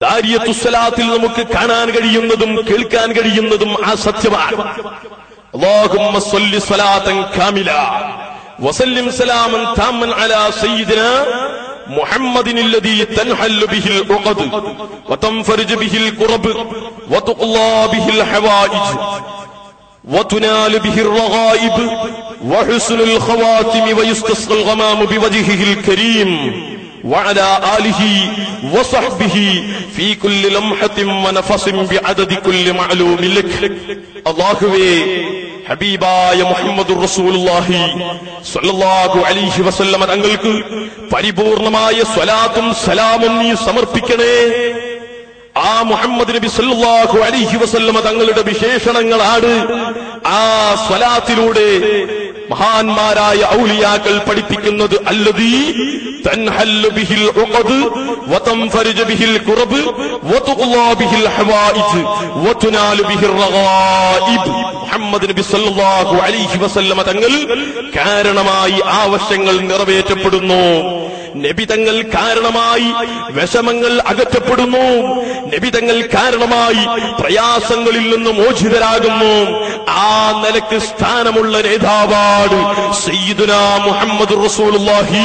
ദാരിയത്തുസ്സലാത്തിൽ നമുക്ക് കാണാൻ കഴിയുന്നതും കേൾക്കാൻ കഴിയുന്നതും ആ സത്യമാണ്. അല്ലാഹുമ്മ സ്വല്ലി സ്വലാത്തൻ കാമില വസല്ലിം സലാമൻ താമൻ അലാ സയ്യിദിനാ മുഹമ്മദിനില്ലദീ തൻഹല്ലു ബിഹിൽ ഉഖദ് വതൻഫർജു ബിഹിൽ ഖുറബ് വതുഖ്ലാ ബിഹിൽ ഹവായിജ് وتنال به الرغائب وحسن الخواتم ويستسقى الغمام بوجهه الكريم وعلى آله وصحبه في كل لمحة ونفس بعدد كل معلوم لك. അല്ലാഹുവേ, ഹബീബായ മുഹമ്മദുർ റസൂലുള്ളാഹി സ്വല്ലല്ലാഹു അലൈഹി വസല്ലമ തങ്ങൾക്ക് പരിപൂർണമായ സ്വലാത്തും സലാമും നീ സമർപ്പിക്കണേ. ആ മുഹമ്മദ് നബി സല്ലല്ലാഹു അലൈഹി വസല്ലമ തങ്ങളുടെ വിശേഷണങ്ങളാണ് ആ സ്വലാത്തിലൂടെ മഹാന്മാരായ ഔലിയാക്കൾ പഠിപ്പിക്കുന്നത്. അല്ലദീ തൻഹല്ലു ബിഹിൽ ഉഖദ് വതൻഫർജു ബിഹിൽ ഖുറബ് വതുഖ്ലാ ബിഹിൽ ഹവായിജ് വതുനാലു ബിഹിർ റഗായിബ്. മുഹമ്മദ് നബി സല്ലല്ലാഹു അലൈഹി വസല്ലമ തങ്ങൾ കാരണമായി ആവശ്യങ്ങൾ നിറവേറ്റപ്പെടുന്നു. നബി തങ്ങൾ കാരണമായി വിഷമങ്ങൾ അകറ്റപ്പെടുന്നു. നബി തങ്ങൾ കാരണമായി പ്രയാസങ്ങളിൽ നിന്ന് മോചിതരാകുന്നു. ആ നിലക്ക് സ്ഥാനമുള്ള നേതാവാണ് സയ്യിദുനാ മുഹമ്മദുർ റസൂലുള്ളാഹി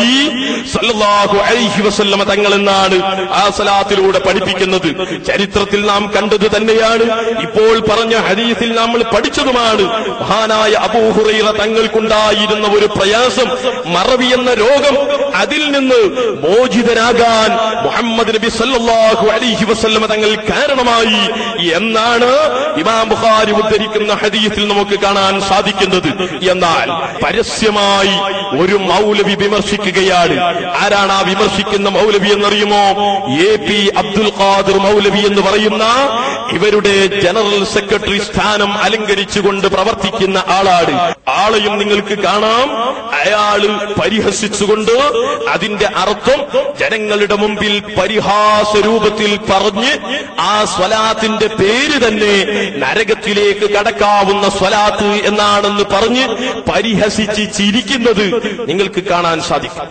സ്വല്ലല്ലാഹു അലൈഹി വസല്ലമ തങ്ങൾ എന്നാണ് ആ സലാത്തിലൂടെ പഠിപ്പിക്കുന്നത്. ചരിത്രത്തിൽ നാം കണ്ടത് തന്നെയാണ്, ഇപ്പോൾ പറഞ്ഞ ഹദീസിൽ നമ്മൾ പഠിച്ചതുമാണ്. മഹാനായ അബൂ ഹുറൈറ തങ്ങൾക്കുണ്ടായിരുന്ന ഒരു പ്രയാസം, മറവി എന്ന രോഗം, അതിൽ നിന്ന് മോചിതരാകാൻ മുഹമ്മദ് നബി സല്ലല്ലാഹു അലൈഹി വസല്ലമ തങ്ങൾ കാരണമായി എന്നാണ് ഇമാം ബുഖാരി ഉദ്ധരിക്കുന്ന ഹദീസിൽ നമുക്ക് കാണാൻ സാധിക്കുന്നത്. എന്നാൽ പരസ്യമായി ഒരു മൗലവി വിമർശിക്കുകയാണ്. ആരാണ് ആ വിമർശിക്കുന്ന മൗലവി എന്നറിയുമോ? AP അബ്ദുൽ ഖാദിർ മൗലവി എന്ന് പറയുന്ന ഇവരുടെ ജനറൽ സെക്രട്ടറി സ്ഥാനം അലങ്കരിച്ചുകൊണ്ട് പ്രവർത്തിക്കുന്ന ആളാണ്. ആളെയും നിങ്ങൾക്ക് കാണാം. അയാള് പരിഹസിച്ചുകൊണ്ട് അതിന്റെ അർത്ഥം ജനങ്ങളുടെ മുമ്പിൽ പരിഹാസ രൂപത്തിൽ പറഞ്ഞ് ആ സ്വലാത്തിന്റെ പേര് തന്നെ നരകത്തിലേക്ക് കടക്കാവുന്ന സ്വലാത്ത് എന്നാണെന്ന് പറഞ്ഞ് പരിഹസിച്ച് ചിരിക്കുന്നത് നിങ്ങൾക്ക് കാണാൻ സാധിക്കും.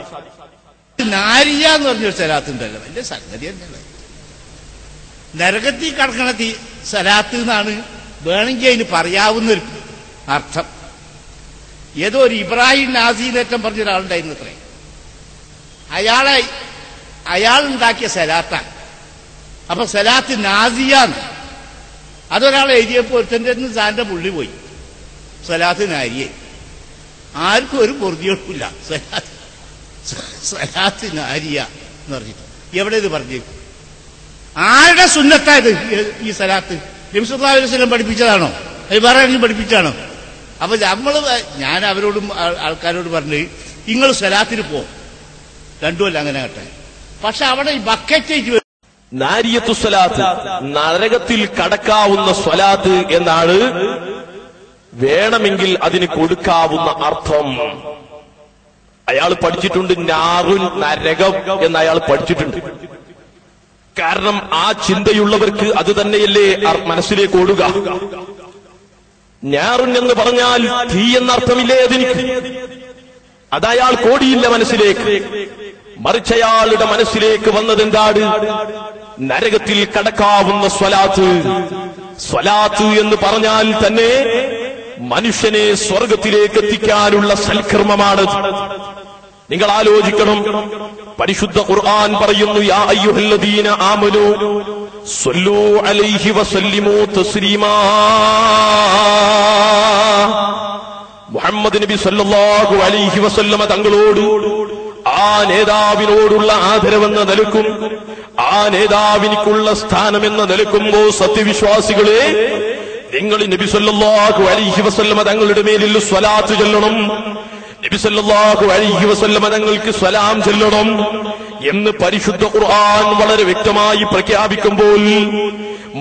നാരിയ എന്ന് പറഞ്ഞൊരു സ്വലാത്തുണ്ടല്ലോ, വലിയ സംഗതി തന്നെയാണ്. നരകത്തിൽ കടക്കണ സ്വലാത്ത് എന്നാണ് വേണമെങ്കിൽ അതിന് പറയാവുന്നൊരു അർത്ഥം. ഏതോ ഒരു ഇബ്രാഹിം നാസീനേറ്റം പറഞ്ഞൊരാളുണ്ടായിരുന്നു അത്രേ. അയാളുണ്ടാക്കിയ സലാത്താണ്. അപ്പൊ സലാത്ത് നാസിയാന്ന് അതൊരാൾ എഴുതിയപ്പോ ഒരുത്തന്റെ സാറിന്റെ പുള്ളി പോയി. സലാത്ത് നാരിയെ ആർക്കും ഒരു പൊറുതിയൊട്ടുമില്ല. സലാത്ത് നാരിയ എന്ന് പറഞ്ഞിട്ട് എവിടെ ഇത് പറഞ്ഞു? ആരുടെ സുന്നത്തായത് ഈ സലാത്ത്? നബി സല്ലല്ലാഹു അലൈഹി വസല്ലം പഠിപ്പിച്ചതാണോ? വേറെ ആരെങ്കിലും പഠിപ്പിച്ചാണോ? അപ്പൊ ഞാൻ അവരോടും ആൾക്കാരോട് പറഞ്ഞു, നിങ്ങൾ സലാത്തിന് പോ, രണ്ടുമല്ല അങ്ങനെ കേട്ടെ. പക്ഷെ അവിടെ ഈ ബക്കറ്റ് നാരിയത്തു സ്വലാത്ത്, നരകത്തിൽ കടക്കാവുന്ന സ്വലാത്ത് എന്നാണ് വേണമെങ്കിൽ അതിന് കൊടുക്കാവുന്ന അർത്ഥം. അയാൾ പഠിച്ചിട്ടുണ്ട് നാറുൻ, നരകം എന്ന് അയാൾ പഠിച്ചിട്ടുണ്ട്. കാരണം ആ ചിന്തയുള്ളവർക്ക് അത് തന്നെയല്ലേ മനസ്സിലേക്ക് ഓടുക. നാറുൻ എന്ന് പറഞ്ഞാൽ തീ എന്നർത്ഥമില്ലേ അതിനിക്ക്? അതയാൾ കോടിയില്ല മനസ്സിലേക്ക്. മറിച്ചയാളുടെ മനസ്സിലേക്ക് വന്നതെന്താണ്? നരകത്തിൽ കടക്കാവുന്ന സ്വലാത്ത്. സ്വലാത്ത് എന്ന് പറഞ്ഞാൽ തന്നെ മനുഷ്യനെ സ്വർഗത്തിലേക്ക് എത്തിക്കാനുള്ള സൽക്കർമ്മമാണ്. നിങ്ങൾ ആലോചിക്കണം. പരിശുദ്ധ ഖുർആൻ പറയുന്നു, യാ അയ്യുഹല്ലദീന ആമനൂ സ്വല്ലൂ അലൈഹി വസല്ലിമൂ തസ്ലീമാ. മുഹമ്മദ് നബി സല്ലല്ലാഹു അലൈഹി വസല്ലമ തങ്ങളോട്, ആ നേതാവിനോടുള്ള ആദരവെന്ന നിലക്കും ആ നേതാവിനിക്കുള്ള സ്ഥാനമെന്ന നിലക്കുമ്പോ സത്യവിശ്വാസികളെ, നിങ്ങൾ നബി സല്ലല്ലാഹു അലൈഹി വസല്ലമ തങ്ങളുടെ മേലിൽ സ്വലാത്ത് ചൊല്ലണം, നബി സല്ലല്ലാഹു അലൈഹി വസല്ലമ തങ്ങൾക്ക് സലാം ചൊല്ലണം എന്ന് പരിശുദ്ധ ഖുർആൻ വളരെ വ്യക്തമായി പ്രഖ്യാപിക്കുമ്പോൾ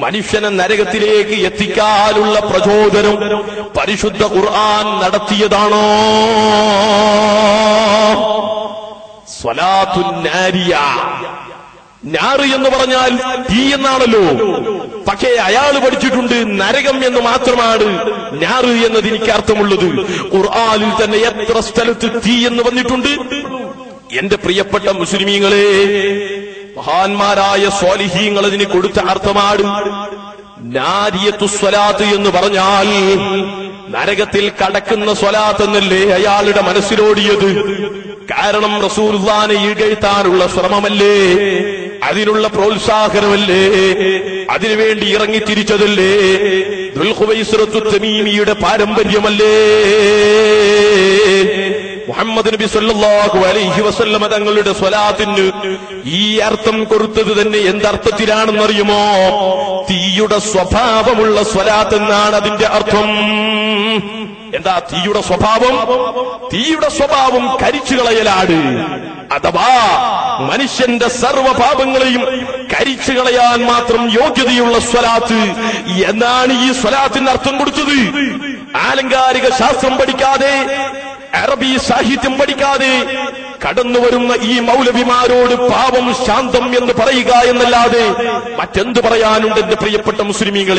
മനുഷ്യനെ നരകത്തിലേക്ക് എത്തിക്കാനുള്ള പ്രചോദനം പരിശുദ്ധ ഖുർആൻ നടത്തിയതാണോ? സ്വലാത്തുൻ നാരിയ. നാറ് എന്ന് പറഞ്ഞാൽ തീ എന്നാണല്ലോ. പക്ഷേ അയാൾ പഠിച്ചിട്ടുണ്ട് നരകം എന്ന് മാത്രമാണ് നാറ് എന്നതിന് എനിക്ക് അർത്ഥമുള്ളത്. ഖുർആനിൽ തന്നെ എത്ര സ്ഥലത്ത് തീ എന്ന് വന്നിട്ടുണ്ട്. എന്റെ പ്രിയപ്പെട്ട മുസ്ലിമീങ്ങളെ, മഹാന്മാരായ സ്വാലിഹീങ്ങൾ അതിന് കൊടുത്ത അർത്ഥമാണ്. നാരിയത്തു സ്വലാത്ത് എന്ന് പറഞ്ഞാൽ നരകത്തിൽ കടക്കുന്ന സ്വലാത്ത് എന്നല്ലേ അയാളുടെ മനസ്സിലോടിയത്. കാരണം റസൂലുള്ളാഹിനെ ഇകഴ്ത്താനുള്ള ശ്രമമല്ലേ, അതിനുള്ള പ്രോത്സാഹനമല്ലേ, അതിനുവേണ്ടി ഇറങ്ങിത്തിരിച്ചതല്ലേ, ദുൽഖുവൈസിറത്തു തമീമിയുടെ പാരമ്പര്യമല്ലേ. മുഹമ്മദ് നബി സല്ലല്ലാഹു അലൈഹി വസല്ലമ തങ്ങളുടെ സ്വലാത്തിന് ഈ അർത്ഥം കൊടുത്തത് തന്നെ എന്തർത്ഥത്തിലാണെന്നറിയുമോ? തീയുടെ സ്വഭാവമുള്ള സ്വലാത്ത് എന്നാണ് അതിന്റെ അർത്ഥം. എന്താ തീയുടെ സ്വഭാവം? തീയുടെ സ്വഭാവം കരിച്ചു കളയലാണ്. അഥവാ മനുഷ്യന്റെ സർവ്വപാപങ്ങളെയും കരിച്ചു കളയാൻ മാത്രം യോഗ്യതയുള്ള സ്വലാത്ത് എന്നാണ് ഈ സ്വലാത്തിന് അർത്ഥം കൊടുത്തത്. ആലങ്കാരിക ശാസ്ത്രം പഠിക്കാതെ, അറബി സാഹിത്യം പഠിക്കാതെ കടന്നുവരുന്ന ഈ മൗലവിമാരോട് പാവം ശാന്തം എന്ന് പറയുക എന്നല്ലാതെ മറ്റെന്ത് പറയാനുണ്ട് എന്റെ പ്രിയപ്പെട്ട മുസ്ലിമീങ്ങളെ?